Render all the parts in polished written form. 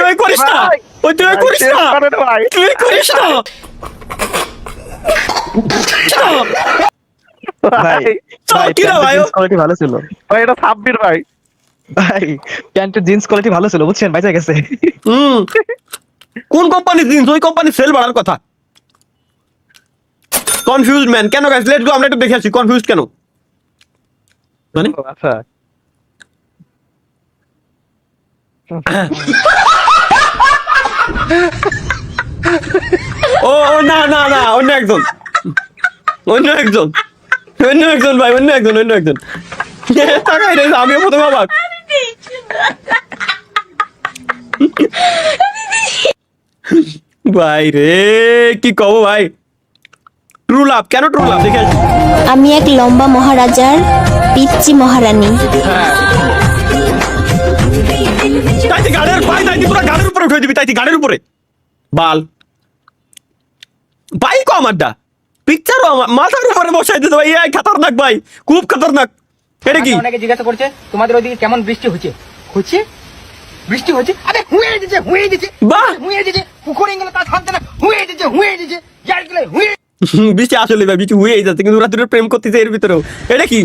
তুই করিস না, ওই তুই করিস না, তুই করিস না ভাই কি রে ভাই? কোয়ালিটি ভালো ছিল ভাই এটা সাব্বির ভাই। ভাই, প্যান্টের জিন্স কোয়ালিটি ভালো ছিল বুঝছেন, বাইচা গেছে। কোন কোম্পানির জিন্স? ওই কোম্পানির সেল বাড়ার কথা। কনফিউজ ম্যান কেন গাইস? লেটস গো, আমরা একটু দেখে আসি কনফিউজ কেন মানে। আচ্ছা ও ও না না না, অন্য একজন, অন্য একজন, অন্য একজন ভাই, অন্য একজন, অন্য একজন। তাকাই রে, আমিও প্রথমে অবাক। ভাই রে কি কব ভাই। ট্রু লাভ কেন? ট্রু লাভ দেখে আসি। আমি এক লম্বা মহারাজার পিচ্চি মহারানী। তাইতে গাড়ির ভাই, তাইতে পুরো গাড়ির উপরে উঠে দিবি, তাইতে গাড়ির উপরে বাল বাইকও আমারটা, পিকচারও আমার মাথার উপরে বসাই দিতে ভাই। এই খাতারনাক ভাই, খুব খাতারনাক। এটা কি? অনেকে জিজ্ঞাসা করছে তোমাদের ওইদিকে কেমন বৃষ্টি হচ্ছে? হচ্ছে বৃষ্টি হচ্ছে, আরে হুয়ে দিচ্ছে, হুয়ে দিচ্ছে, বাহ, হুয়ে দিচ্ছে, পুকুরে গেলে তা থামছে না, হুয়ে দিচ্ছে, হুয়ে দিচ্ছে, যার গেলে হুয়ে। বৃষ্টি আসলে ভাই বৃষ্টি হয়েই যাচ্ছে, কিন্তু ওরা দুটো প্রেম করতেছে এর ভিতরেও। এটা কি?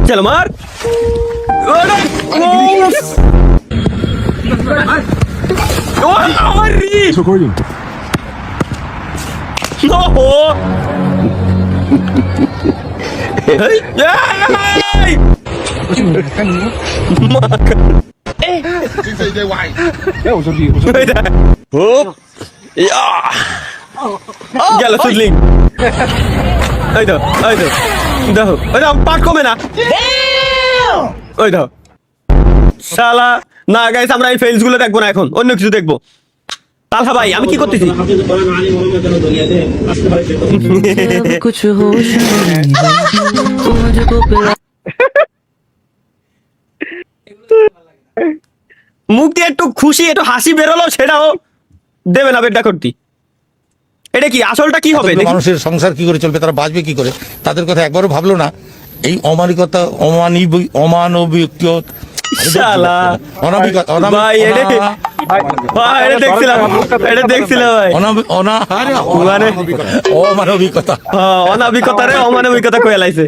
চল মার। গেল সুদলিং। ওই তো, ওই তো, দেখো ওই তো পাট কমে না। ওই তো শালা। না গাইস, আমরা এই ফেলস গুলো দেখবো না এখন, অন্য কিছু দেখবো। তালহা ভাই আমি কি করতেছি? মুখ দিয়ে একটু খুশি, একটু হাসি বেরোলো, সেটাও দেবে না বেডটা করতে। এটা কি? আসলটা কি হবে? মানুষের সংসার কি করে চলবে, তারা বাঁচবে কি করে, তাদের কথা একবারও ভাবলো না। এই অমানবিকতা, অমানবিক অনাবিকতা রে অমানবিকতা কয়ে লাইছে।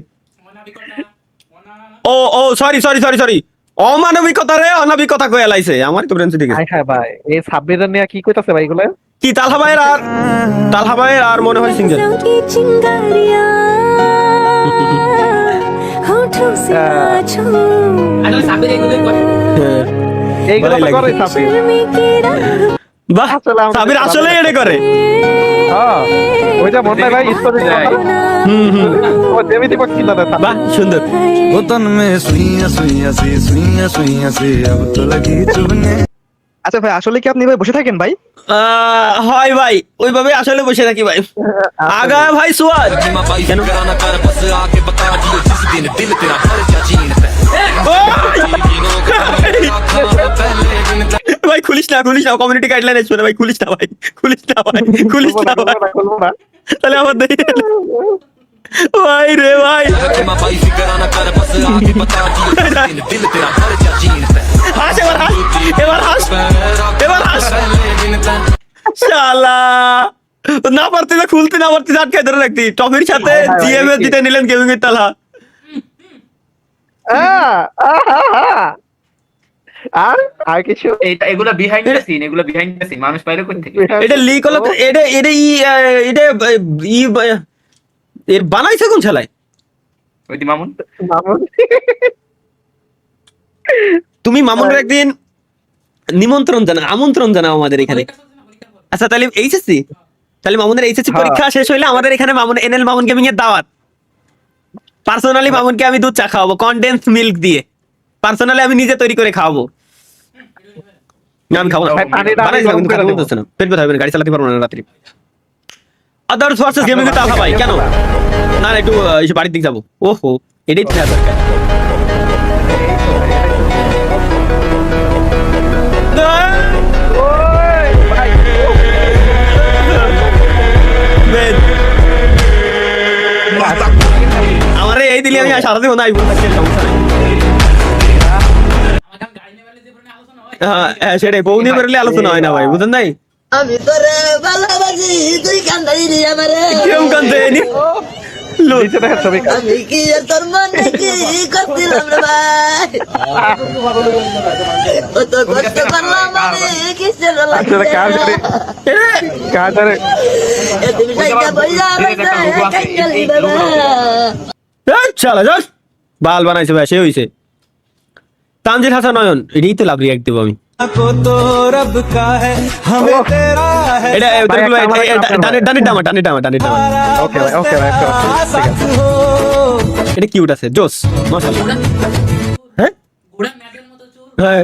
ও ও সরি সরি সরি সরি, অমানবিকতা রে অনাবিকতা কয়ে লাইছে। আমার তো ব্রেন ঠিক আছে। হ্যাঁ ভাই, এই সাব্বিরের নিয়ে কি কইতাছে ভাই এগুলো? কি তালহা ভাইয়ের আর মনে হয় সিঙ্গেল। এইগুলো তো করে সাব্বির। বাহ, সাবির আসলে এটা করে। হ্যাঁ ওইটা মনে হয় ভাই স্টোরি দেয়। ও দেবীতি পক্ষী না দেয়। বাহ সুন্দর। वतन में सुइयां सुइयां सी सुइयां सुइयां सी अब तो लगी चुभने। আচ্ছা ভাই, আসলে কি আপনি ভাই বসে থাকেন ভাই? হয় ভাই, ওইভাবে আসলে বসে থাকি ভাই। আগা ভাই সুয়াদ কেন? ভাই খুলিস না, খুলিস না, কমিউনিটি গাইডলাইন আছে ভাই, খুলিস না ভাই, খুলিস না ভাই, খুলিস না ভাই, তাহলে আমার দেখি ভাই রে ভাই। হাস এবার, হাস এবার, হাস এবার, হাস। শালা না পারতে না, খুলতে না পারতে আটকে ধরে রাখতি। টমির সাথে জিএমএস জিতে নিলেন গেমিং এর তালা। আর আর কিছু এগুলো বিহাইন্ড দ্য সিন, এগুলো বিহাইন্ড দ্য সিন, মানুষ পাইলে কই থেকে? এটা লিক হলো তো, এটা এটা এটা এর বানাইছে কোন শালায়? ওই দি মামুন। তুমি মামুনের একদিন নিমন্ত্রণ জানাও, আমন্ত্রণ জানাও আমাদের এখানে। আচ্ছা তাহলে এইচএসসি, তাহলে মামুনের এইচএসসি পরীক্ষা শেষ হইলে আমাদের এখানে মামুন এনএল মামুন গেমিং এর দাওয়াত। পার্সোনালি মামুনকে আমি দুধ চা খাওয়াবো কনডেন্স মিল্ক দিয়ে। পার্সোনালি আমি নিজে তৈরি করে খাওয়াবো। আমি খাবো না, পেট ব্যথা হবে, গাড়ি চালাতে পারবো না রাত্রি। আদার্স ভার্সেস গেমিং এর তালহা ভাই কেন? না একটু বাড়ির দিকে যাবো। ওহো এটাই তো দরকার। আমার এই দিলে আমি সারাদিন মনে আইবো। হ্যাঁ সেটাই, বউ নিয়ে বেরোলে আলোচনা হয় না ভাই, বুঝেন নাই? আমি তোরে ভালোবাসি তুই কান্দাই নি আমারে কেউ কান্দে নি। নিচে দেখেন ছবি। আমি কি তোর মনে কি করছিলাম রে ভাই ও তো কষ্ট করলাম আমি কিসের আসলে কার জানে কার জানে তুমি জায়গা বইলা কাঙ্গালি বাবা শালা যাস, বাল বানাইছে ভাই, সে হইছে। তানজিল হাসান নয়ন, এটাই তো লাভ রিয়াক্ট দেবো আমি। এটা ডানের ডামা। ওকে ভাই ওকে ভাই ঠিক আছে। এটা কিউট আছে, জোস মাশাআল্লাহ। হ্যাঁ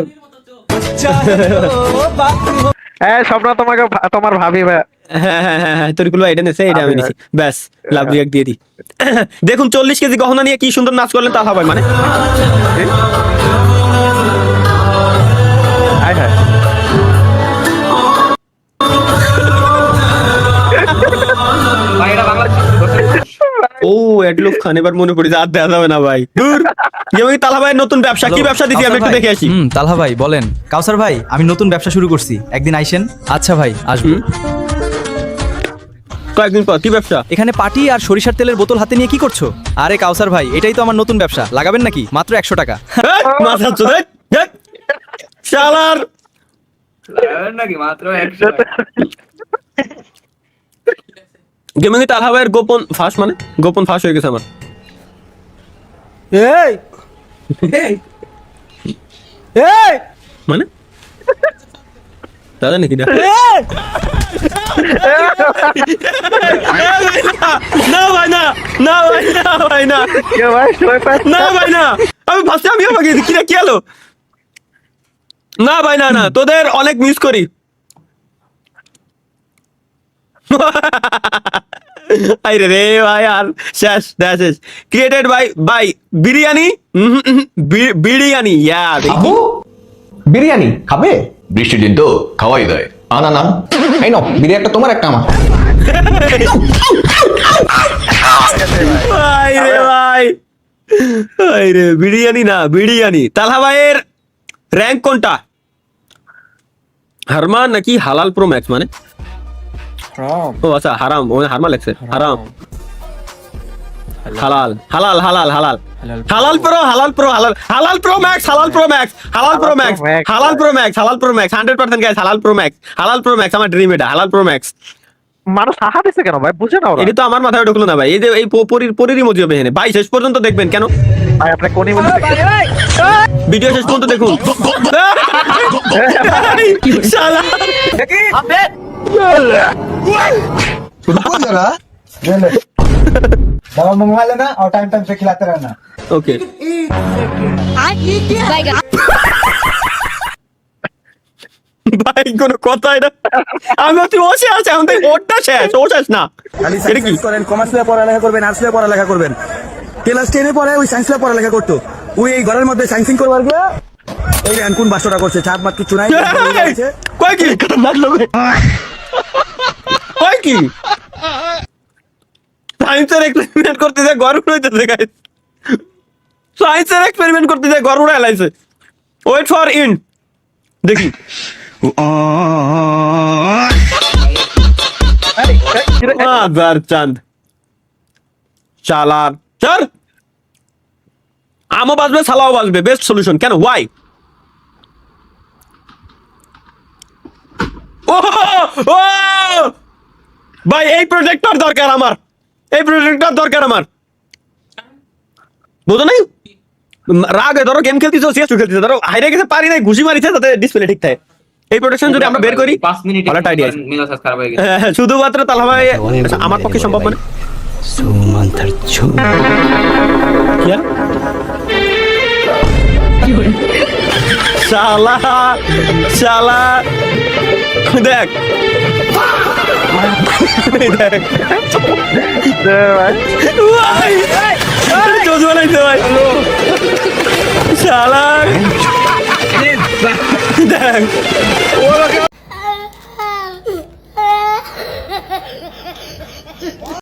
হ্যাঁ স্বপ্ন তোমাকে তোমার ভাবি ভাই। হ্যাঁ তরিকুল ভাই এটা নেছে, এটা আমি নিছি, ব্যাস লাভ রিয়াক্ট দিয়ে দিই। দেখুন 40 কেজি গহনা নিয়ে কি সুন্দর নাচ করলেন তাহা ভাই, মানে হাই হাই ও এডলুক খান, এবার মনে পড়ে আর দেওয়া যাবে না ভাই, দূর। যেমন তালা ভাইয়ের নতুন ব্যবসা, কি ব্যবসা দিছি আমি একটু দেখে আসি। তালহা ভাই বলেন। কাউসার ভাই আমি নতুন ব্যবসা শুরু করছি, একদিন আইসেন। আচ্ছা ভাই আসবো। কয়েকদিন পর কি ব্যবসা? এখানে পাটি আর সরিষার তেলের বোতল হাতে নিয়ে কি করছো? আরে কাউসার ভাই এটাই তো আমার নতুন ব্যবসা, লাগাবেন নাকি? মাত্র 100 টাকা। মাথা চোদে শালার। গেমিং তালহা ভাইয়ের গোপন ফাঁস, মানে গোপন ফাঁস হয়ে গেছে আমার। মানে দাদা নাকি না? না ভাই না, না ভাই না, ভাই না, কে ভাই শয়তান না ভাই না, আমি ফার্স্টে আমি আমাকে কিনা কি হলো? না ভাই না, না তোদের অনেক মিস করি। আরে রে ভাই আর শেষ শেষ। ক্রিয়েটেড বাই বিরিয়ানি, বিরিয়ানি ইয়া দেখি। বিরিয়ানি খাবে? বৃষ্টির দিন তো খাওয়াই দেয়। আনা না, এই নাও বিরিয়ানি, একটা তোমার একটা আমার। ভাই রে ভাই, ভাই রে বিরিয়ানি না বিরিয়ানি। তালহা ভাইয়ের র্যাঙ্ক কোনটা, হারমান নাকি হালাল প্রো ম্যাক্স? মানে ও আচ্ছা হারাম, ও হারমা লেখছে হারাম। হালাল হালাল হালাল হালাল হালাল প্রো, হালাল প্রো, হালাল প্রো ম্যাক্স, হালাল প্রো ম্যাক্স, হালাল প্রো ম্যাক্স, হালাল প্রো ম্যাক্স, হালাল প্রো ম্যাক্স 100% গাইস, হালাল প্রো ম্যাক্স, হালাল প্রো ম্যাক্স আমার ড্রিম, এটা হালাল প্রো ম্যাক্স। মানুষ হাহা দিছে কেন ভাই, বুঝে না ওরা? এটা তো আমার মাথায় ঢুকলো না ভাই, এই যে এই পরির মধ্যে হবে এখানে ভাই, শেষ পর্যন্ত দেখবেন কেন ভাই আপনি কোনি বলতে ভিডিও শেষ পর্যন্ত দেখুন। শালা दवा मंगवा लेना और टाइम टाइम से खिलाते रहना। ওকে ভাই কোনো কথাই না, আমি ভাবছি বসে আছে, আমাদের ওটা শেষ, ও শেষ না। এটা কি করেন কমার্স নিয়ে পড়ালেখা করবেন, আর্টস নিয়ে পড়ালেখা করবেন। ক্লাস 10 এ পড়ে ওই সায়েন্স নিয়ে পড়ালেখা করতো, ওই এই ঘরের মধ্যে সায়েন্সিং করবার গিয়ে এই রেন কোন 500 টাকা করছে, চাপ মাত কিছু নাই। কয় কি কয় কি সায়েন্সের এক্সপেরিমেন্ট করতে যায় ঘর উড়াইতেছে গাইস, সায়েন্সের এক্সপেরিমেন্ট করতে যায় ঘর উড়াই লাইছে। ওয়েট ফর ইন দেখি। আদার চাঁদ চালার চল, আমও বাজবে সালাও বাজবে, বেস্ট সলিউশন। কেন ওয়াই? ও ও ভাই এই প্রজেক্টর দরকার আমার, এই প্রজেক্টর দরকার আমার, বুঝো নাই? রাগে ধরো গেম খেলতেছো, সিএস খেলতেছো, ধরো হাইরে গেছে পারি নাই, ঘুষি মারিছে যাতে ডিসপ্লে ঠিক থাকে। এই প্রোটেকশন যদি আমরা বের করি 5 মিনিট ভালো আইডিয়া। শুধুমাত্র তাহলে ভাই আমার পক্ষে সম্ভব, মানে শালা শালা দেখ দেখ ভাই জোজ বানাইছে ভাই শালা দেখ